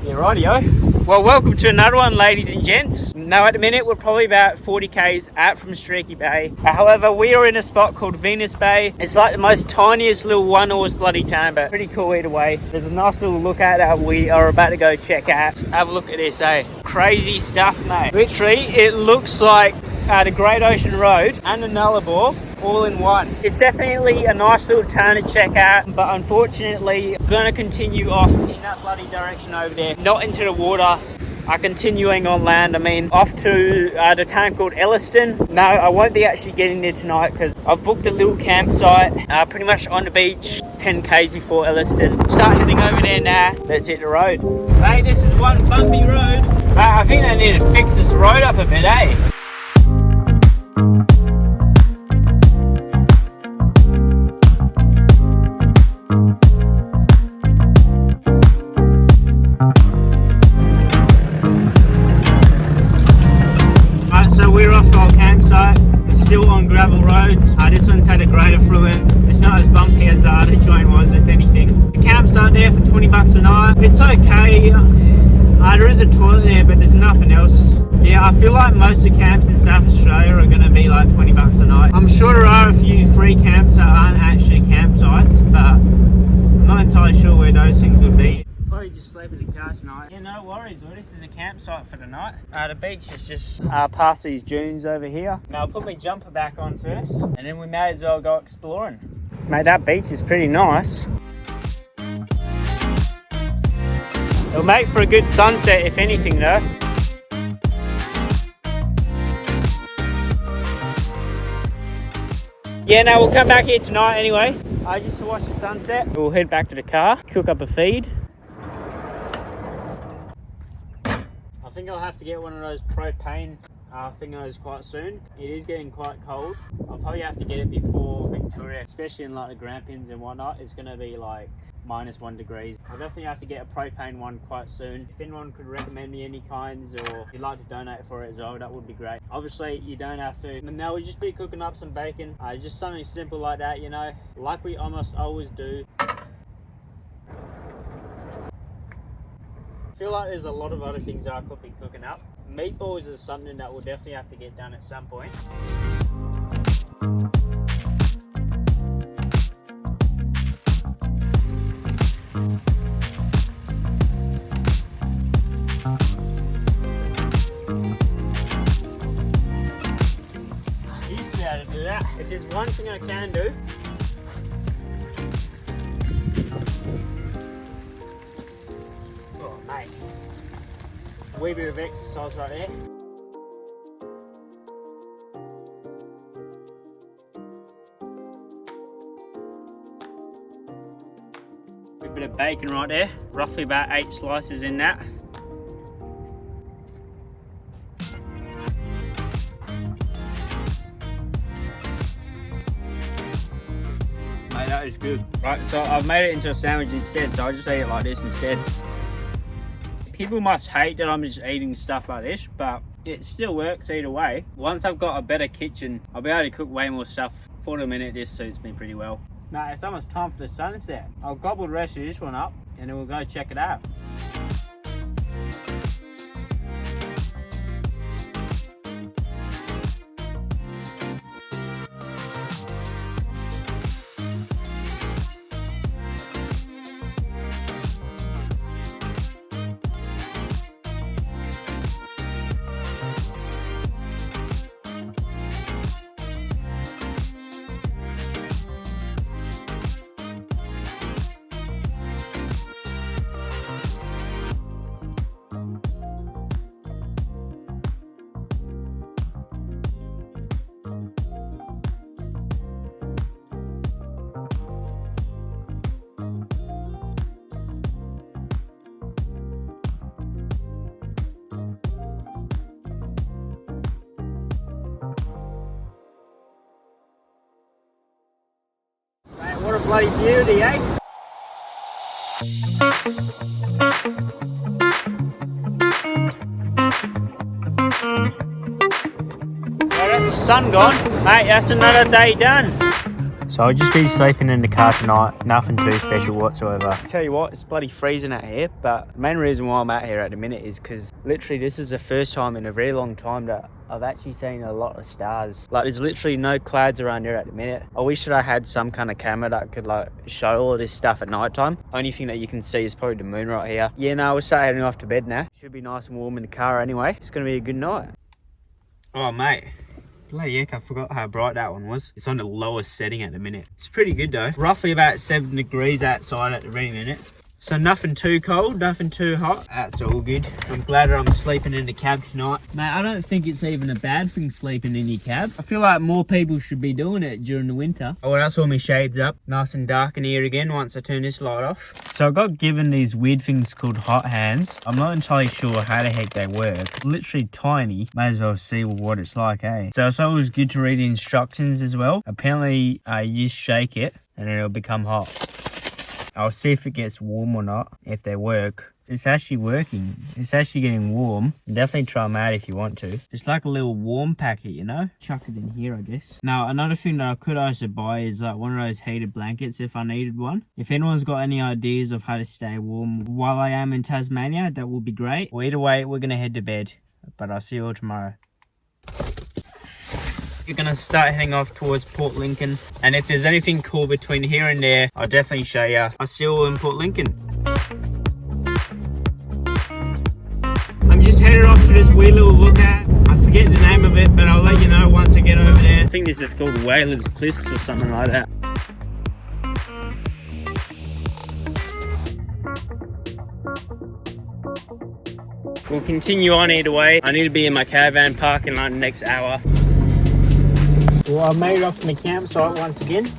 Yeah, rightio. Well, welcome to another one, ladies and gents. Now, at the minute, we're probably about 40 k's out from Streaky Bay. However, we are in a spot called Venus Bay. It's like the most tiniest little one-horse bloody town, but pretty cool either way. There's a nice little lookout that we are about to go check out. Have a look at this, eh? Crazy stuff, mate. Literally, it looks like the Great Ocean Road and the Nullarbor all in one. It's definitely a nice little town to check out, but unfortunately gonna continue off in that bloody direction over there, not into the water, continuing on land. I mean, off to the town called Elliston. No, I won't be actually getting there tonight because I've booked a little campsite pretty much on the beach 10 k's before Elliston. Start heading over there now. Let's hit the road. Hey, this is one bumpy road. I think they need to fix this road up a bit, eh? Still on gravel roads. This one's had a great affluent. It's not as bumpy as the other joint was, if anything. The campsite there for 20 bucks a night. It's okay. There is a toilet there, but there's nothing else. Yeah, I feel like most of the camps in South Australia are going to be like 20 bucks a night. I'm sure there are a few free camps that aren't actually campsites, but I'm not entirely sure where those things would be. Probably just sleep in the car tonight. Yeah, no worries. Well, this is a campsite for the night. The beach is just past these dunes over here. Now I'll put my jumper back on first, and then we may as well go exploring. Mate, that beach is pretty nice. It'll make for a good sunset, if anything, though. Yeah, no, we'll come back here tonight anyway. Just to watch the sunset. We'll head back to the car, cook up a feed. I think I'll have to get one of those propane thingos quite soon. It is getting quite cold. I'll probably have to get it before Victoria, especially in like the Grampians and whatnot. It's going to be like -1 degrees. I'll definitely have to get a propane one quite soon. If anyone could recommend me any kinds, or if you'd like to donate for it as well, that would be great. Obviously, you don't have to. Now we'll just be cooking up some bacon. Just something simple like that, you know, like we almost always do. I feel like there's a lot of other things I could be cooking up. Meatballs is something that we'll definitely have to get done at some point. I used to be able to do that. If there's one thing I can do, a wee bit of exercise right there. A bit of bacon right there, roughly about 8 slices in that. Mate, that is good. Right, so I've made it into a sandwich instead, so I'll just eat it like this instead. People must hate that I'm just eating stuff like this, but it still works either way. Once I've got a better kitchen, I'll be able to cook way more stuff. For the minute, this suits me pretty well. Now it's almost time for the sunset. I'll gobble the rest of this one up, and then we'll go check it out. What a bloody beauty, eh? Well, that's the sun gone. Mate, that's another day done. So I'll just be sleeping in the car tonight, nothing too special whatsoever. Tell you what, it's bloody freezing out here, but the main reason why I'm out here at the minute is because literally this is the first time in a very long time that I've actually seen a lot of stars. Like, there's literally no clouds around here at the minute. I wish that I had some kind of camera that could like show all of this stuff at night time. Only thing that you can see is probably the moon right here. Yeah, no, we'll start heading off to bed now. Should be nice and warm in the car anyway. It's gonna be a good night. Oh mate, bloody heck, I forgot how bright that one was. It's on the lowest setting at the minute. It's pretty good though. Roughly about 7 degrees outside at the very minute. So nothing too cold, nothing too hot. That's all good. I'm glad that I'm sleeping in the cab tonight. Mate, I don't think it's even a bad thing sleeping in your cab. I feel like more people should be doing it during the winter. Oh, that's all my shades up. Nice and dark in here again once I turn this light off. So I got given these weird things called hot hands. I'm not entirely sure how the heck they work. Literally tiny. May as well see what it's like, eh? So it's always good to read the instructions as well. Apparently, you shake it and it'll become hot. I'll see if it gets warm or not, if they work. It's actually working. It's actually getting warm. Definitely try them out if you want to. It's like a little warm packet, you know? Chuck it in here, I guess. Now, another thing that I could also buy is like one of those heated blankets if I needed one. If anyone's got any ideas of how to stay warm while I am in Tasmania, that would be great. Well, either way, we're going to head to bed. But I'll see you all tomorrow. We're going to start heading off towards Port Lincoln, and if there's anything cool between here and there, I'll definitely show you. I'm still in Port Lincoln. I'm just headed off to this weird little lookout. I forget the name of it, but I'll let you know once I get over there. I think this is called Whalers Cliffs or something like that. We'll continue on either way. I need to be in my caravan park in like the next hour. Well, I've made it off from the campsite once again.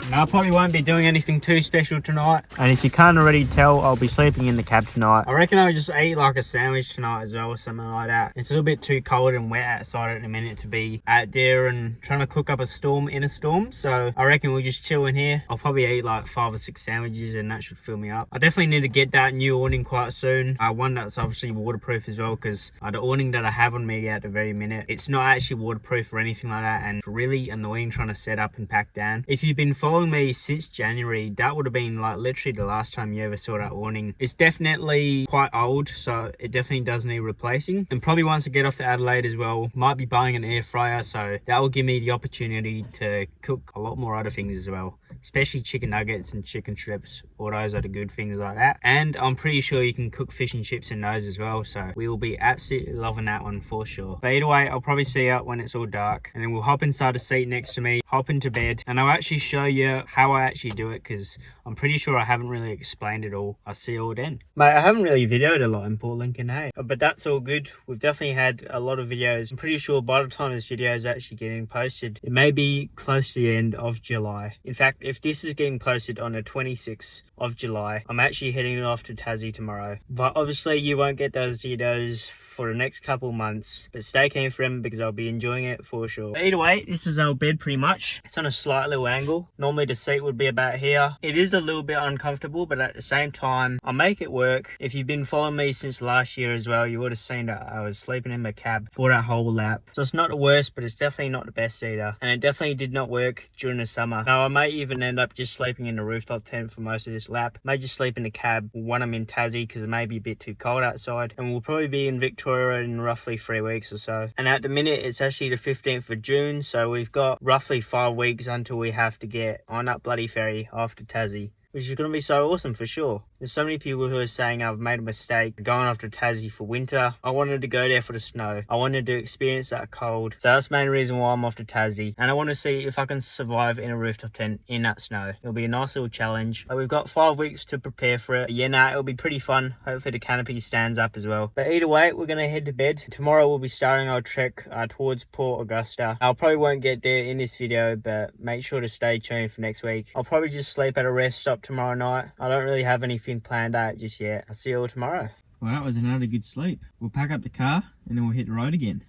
Now, I probably won't be doing anything too special tonight. And if you can't already tell, I'll be sleeping in the cab tonight. I reckon I'll just eat like a sandwich tonight as well or something like that. It's a little bit too cold and wet outside at the minute to be out there and trying to cook up a storm in a storm. So I reckon we'll just chill in here. I'll probably eat like 5 or 6 sandwiches and that should fill me up. I definitely need to get that new awning quite soon. One that's obviously waterproof as well, because the awning that I have on me at the very minute, it's not actually waterproof or anything like that, and it's really annoying trying to set up and pack down. If you've been following me since January, that would have been like literally the last time you ever saw that awning. It's definitely quite old, so it definitely does need replacing. And probably once I get off to Adelaide as well, might be buying an air fryer, so that will give me the opportunity to cook a lot more other things as well, especially chicken nuggets and chicken strips. All those are the good things like that. And I'm pretty sure you can cook fish and chips in those as well, so we will be absolutely loving that one for sure. But either way, I'll probably see you when it's all dark, and then we'll hop inside a seat next to me, hop into bed, and I'll actually show you how I actually do it, because I'm pretty sure I haven't really explained it all. I'll see you all then. Mate, I haven't really videoed a lot in Port Lincoln, hey? But that's all good. We've definitely had a lot of videos. I'm pretty sure by the time this video is actually getting posted, it may be close to the end of July. In fact, if this is getting posted on the 26th of July, I'm actually heading off to Tassie tomorrow. But obviously you won't get those videos for the next couple months, but stay keen for them because I'll be enjoying it for sure. But either way, this is our bed pretty much. It's on a slight little angle. Normally the seat would be about here. It is a little bit uncomfortable, but at the same time, I'll make it work. If you've been following me since last year as well, you would have seen that I was sleeping in my cab for that whole lap. So it's not the worst, but it's definitely not the best either. And it definitely did not work during the summer. Now I may even end up just sleeping in the rooftop tent for most of this lap. May just sleep in the cab when I'm in Tassie because it may be a bit too cold outside. And we'll probably be in Victoria in roughly 3 weeks or so. And at the minute, it's actually the 15th of June. So we've got roughly 5 weeks until we have to get on that bloody ferry off to Tassie, which is going to be so awesome for sure. There's so many people who are saying I've made a mistake going off to Tassie for winter. I wanted to go there for the snow. I wanted to experience that cold. So that's the main reason why I'm off to Tassie. And I want to see if I can survive in a rooftop tent in that snow. It'll be a nice little challenge. But we've got 5 weeks to prepare for it. But yeah, nah, it'll be pretty fun. Hopefully the canopy stands up as well. But either way, we're going to head to bed. Tomorrow we'll be starting our trek towards Port Augusta. I probably won't get there in this video, but make sure to stay tuned for next week. I'll probably just sleep at a rest stop tomorrow night. I don't really have anything planned out just yet. I'll see you all tomorrow. Well, that was another good sleep. We'll pack up the car and then we'll hit the road again.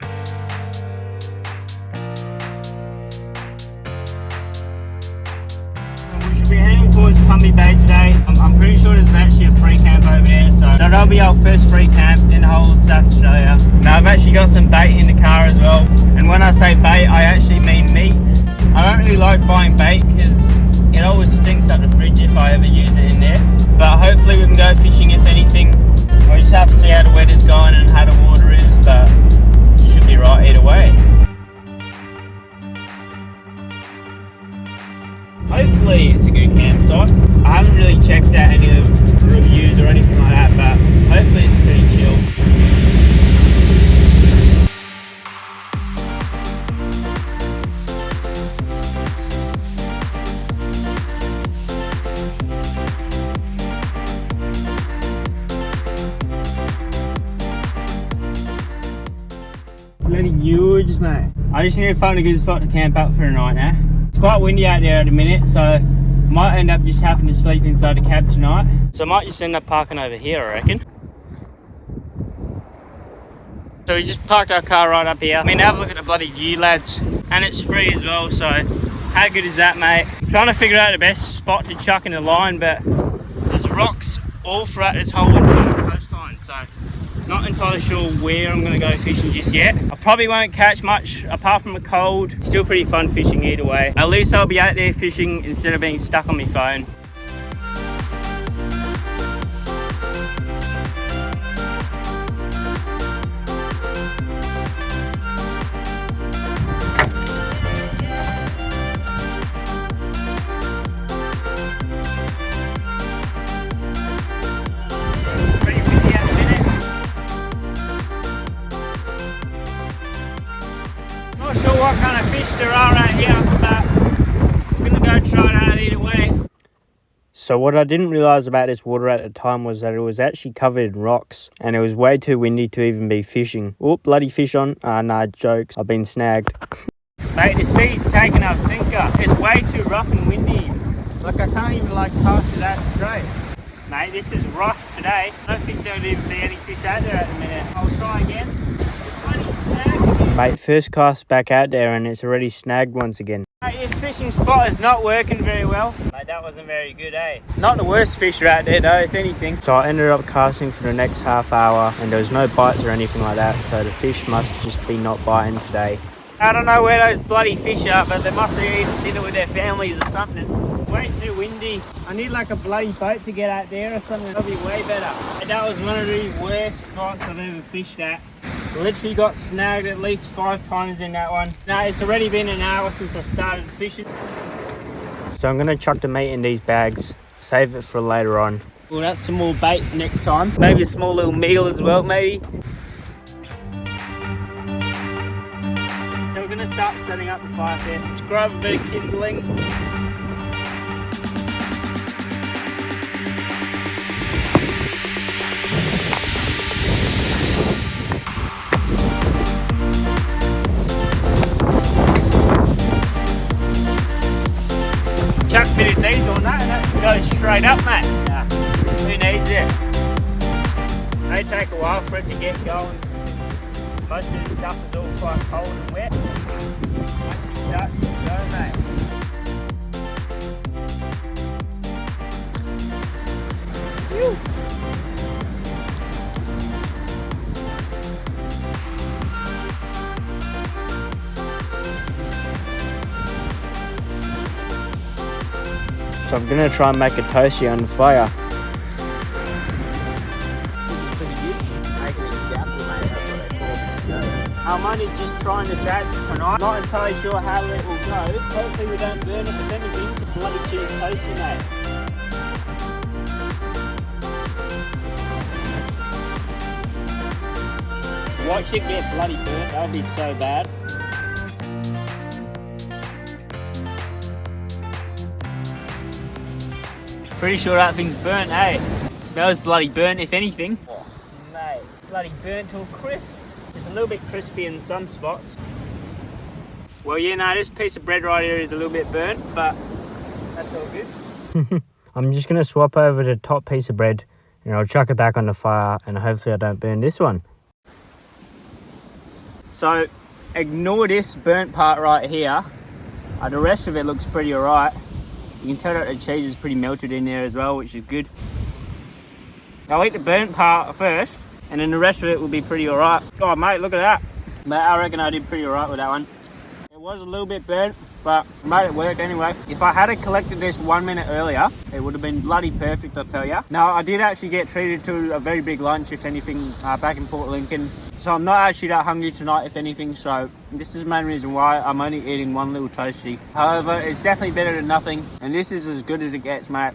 We should be heading towards Tumby Bay today. I'm pretty sure there's actually a free camp over there, so that'll be our first free camp in the whole of South Australia. Now I've actually got some bait in the car as well, and when I say bait, I actually mean meat. I don't really like buying bait because it always stinks up the fridge if I ever use it in there. But hopefully we can go fishing if anything. We'll just have to see how the weather's going and how the water is, but it should be right either way. Hopefully it's a good campsite. I haven't really checked out any of the reviews or anything like that, but hopefully it's pretty chill. Bloody huge, mate. I just need to find a good spot to camp out for the night now. It's quite windy out there at the minute, so might end up just having to sleep inside the cab tonight. So I might just end up parking over here, I reckon. So we just parked our car right up here. I mean, have a look at the bloody view, lads. And it's free as well, so how good is that, mate? I'm trying to figure out the best spot to chuck in the line, but there's rocks all throughout this whole entire coastline, so not entirely sure where I'm going to go fishing just yet. I probably won't catch much apart from a cold. Still pretty fun fishing either way. At least I'll be out there fishing instead of being stuck on my phone. Not sure what kind of fish there are out here, but I'm gonna go try it out either way. So what I didn't realise about this water at the time was that it was actually covered in rocks and it was way too windy to even be fishing. Oh, bloody fish on. Nah, jokes. I've been snagged. Mate, the sea's taking our sinker. It's way too rough and windy. Like, I can't even cast it out straight. Mate, this is rough today. I don't think there'll even be any fish out there at the minute. I'll try again. Bloody snag. Mate, first cast back out there and it's already snagged once again. Mate, this fishing spot is not working very well. Mate, that wasn't very good, eh? Not the worst fish out there though, if anything. So I ended up casting for the next half hour and there was no bites or anything like that, so the fish must just be not biting today. I don't know where those bloody fish are, but they must have eaten dinner with their families or something. Way too windy. I need like a bloody boat to get out there or something. That'll be way better. And that was one of the worst spots I've ever fished at. Literally got snagged at least 5 times in that one. Now it's already been an hour since I started fishing. So I'm gonna chuck the meat in these bags, save it for later on. Well, that's some more bait for next time. Maybe a small little meal as well, maybe. So we're gonna start setting up the fire pit. Just grab a bit of kindling. Chuck a bit of diesel on that and that goes straight up, mate. Yeah. Who needs it? They take a while for it to get going. Most of the stuff is all quite cold and wet. Once you start, you go, mate. Phew. So I'm gonna try and make a Tassie on fire. I'm only just trying this out tonight. Not entirely sure how it will go. Hopefully we don't burn it, if anything. It's bloody cheese toasty, mate. Watch it get bloody burnt, that would be so bad. Pretty sure that thing's burnt, eh? Smells bloody burnt, if anything. Oh, mate, bloody burnt to a crisp. It's a little bit crispy in some spots. Well, yeah, no, this piece of bread right here is a little bit burnt, but that's all good. I'm just gonna swap over the top piece of bread and I'll chuck it back on the fire and hopefully I don't burn this one. So, ignore this burnt part right here. The rest of it looks pretty alright. You can tell that the cheese is pretty melted in there as well, which is good. I'll eat the burnt part first, and then the rest of it will be pretty alright. Oh mate, look at that. But I reckon I did pretty alright with that one. It was a little bit burnt, but I made it work anyway. If I had collected this 1 minute earlier, it would have been bloody perfect, I'll tell you. Now, I did actually get treated to a very big lunch, if anything, back in Port Lincoln. So I'm not actually that hungry tonight, if anything, so this is the main reason why I'm only eating one little toasty. However, it's definitely better than nothing, and this is as good as it gets, mate.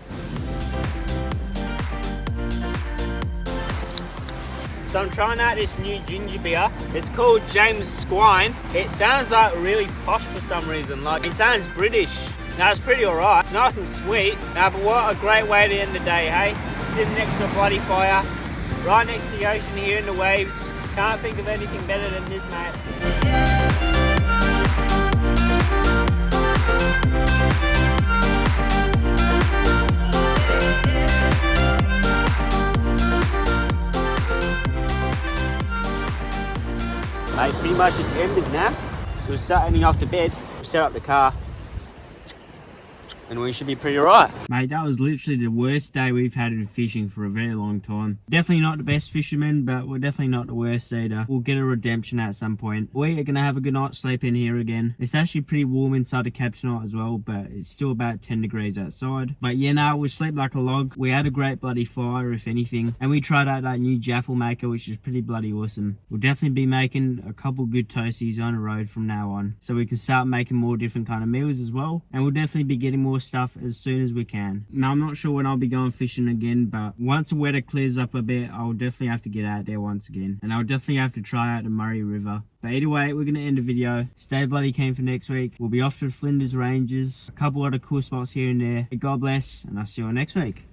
So I'm trying out this new ginger beer. It's called James Squine. It sounds like really posh for some reason. Like, it sounds British. Now, it's pretty alright. Nice and sweet. Now, but what a great way to end the day, hey? Sitting next to a bloody fire, right next to the ocean here in the waves. Can't think of anything better than this, mate. Mate, pretty much just embers now. So we're starting off to bed. We'll set up the car, and we should be pretty right. Mate, that was literally the worst day we've had in fishing for a very long time. Definitely not the best fishermen, but we're definitely not the worst either. We'll get a redemption at some point. We are going to have a good night's sleep in here again. It's actually pretty warm inside the cab tonight as well, but it's still about 10 degrees outside. But yeah, no, we sleep like a log. We had a great bloody fire, if anything. And we tried out that new jaffle maker, which is pretty bloody awesome. We'll definitely be making a couple good toasties on the road from now on, so we can start making more different kind of meals as well. And we'll definitely be getting more stuff as soon as we can. Now, I'm not sure when I'll be going fishing again, but once the weather clears up a bit, I'll definitely have to get out there once again, and I'll definitely have to try out the Murray River. But anyway, we're going to end the video. Stay bloody keen for next week. We'll be off to the Flinders Ranges, a couple other cool spots here and there. God bless, and I'll see you all next week.